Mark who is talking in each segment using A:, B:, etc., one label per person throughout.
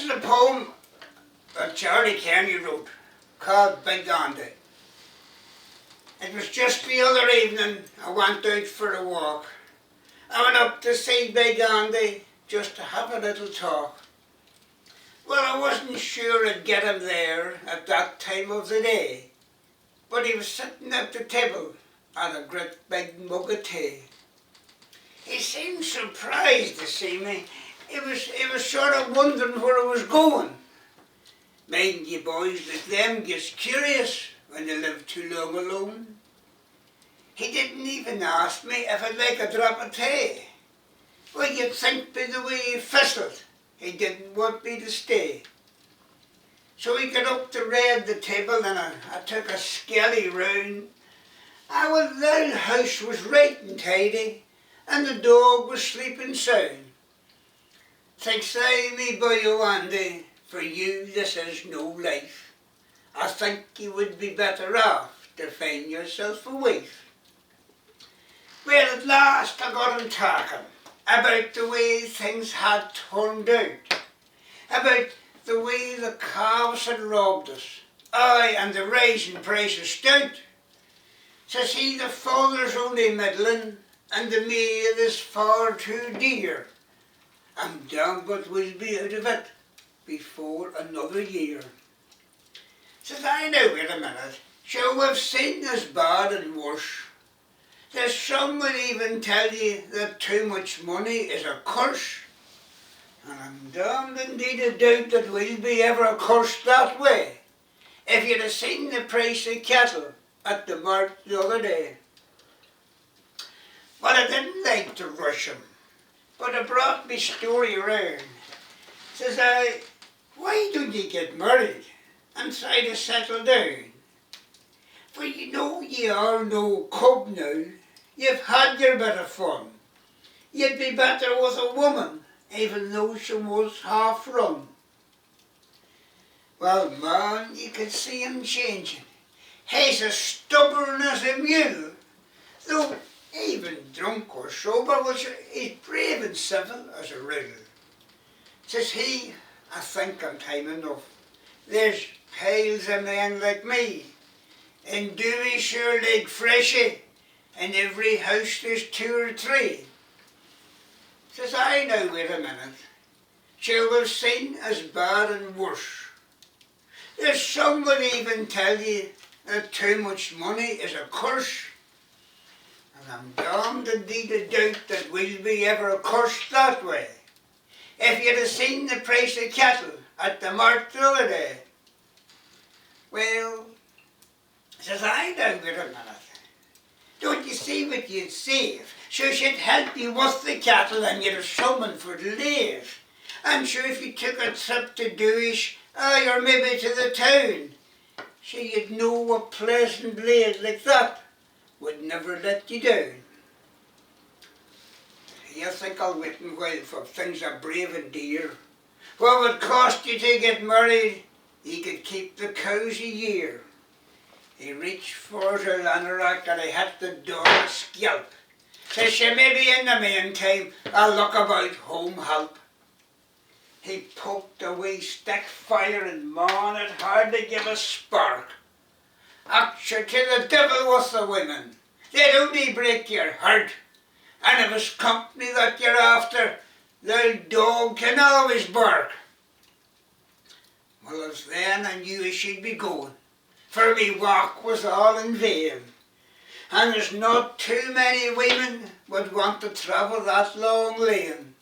A: This is a poem that Charlie Kearney wrote called Big Andy. It was just the other evening I went out for a walk. I went up to see Big Andy just to have a little talk. Well, I wasn't sure I'd get him there at that time of the day, but he was sitting at the table at a great big mug of tea. He seemed surprised to see me. He was sort of wondering where I was going. Mind you boys, like them gets curious when they live too long alone. He didn't even ask me if I'd like a drop of tea. Well, you'd think by the way he fistled, he didn't want me to stay. So he got up to raid the table and I took a skelly round. Well, the house was right and tidy and the dog was sleeping sound. Thinks I, me boy, oh Andy, for you this is no life. I think you would be better off to find yourself a wife. Well, at last I got him talking about the way things had turned out, about the way the calves had robbed us, aye, and the rising price of stout. Says he, the father's only middling, and the meal is far too dear. I'm down but we'll be out of it before another year. Says I, now wait a minute, sure we've seen as bad and worse. There's some would even tell you that too much money is a curse. And I'm damned indeed a doubt that we'll be ever cursed that way. If you'd have seen the price of cattle at the mart the other day. Well, I didn't like to rush him, but I brought me story round. Says I, why don't you get married and try to settle down? For you know ye are no cub now, you've had your bit of fun. You'd be better with a woman, even though she was half run. Well, man, you could see him changing. He's as stubborn as a mule, though even drunk or sober, well, he's brave and civil as a rule. Says he, I think I'm time enough. There's piles of men like me, in Deweyshire, Lake Freshy, in every house there's 2 or 3. Says I, now wait a minute, sure we've seen as bad and worse. There's some would even tell you that too much money is a curse. And I'm damned indeed a doubt that we'll be ever cursed that way. If you'd have seen the price of cattle at the mart the other day. Well, says I, now wait a minute, don't you see what you'd save? Sure she'd help you with the cattle and you'd have something for to live. I'm sure if you took a trip to Dewish, aye, or maybe to the town, sure you'd know a pleasant blade like that would never let you down. You think I'll wait a while for things are brave and dear? What would cost you to get married? You could keep the cows a year. He reached for the lanorak and he hit the door a scalp. Says she, maybe in the meantime I'll look about home help. He poked a wee stick fire and man, it hardly give a spark. Actually, to the devil with the women, they'd only break your heart. And if it's company that you're after, the old dog can always bark. Well, as then I knew I should be going, for me walk was all in vain. And there's not too many women would want to travel that long lane.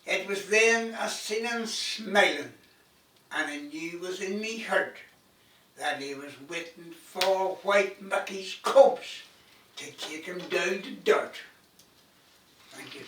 A: It was then I seen him smiling, and I knew was in me heart that he was waiting for White Mickey's cubs to take him down to dirt. Thank you.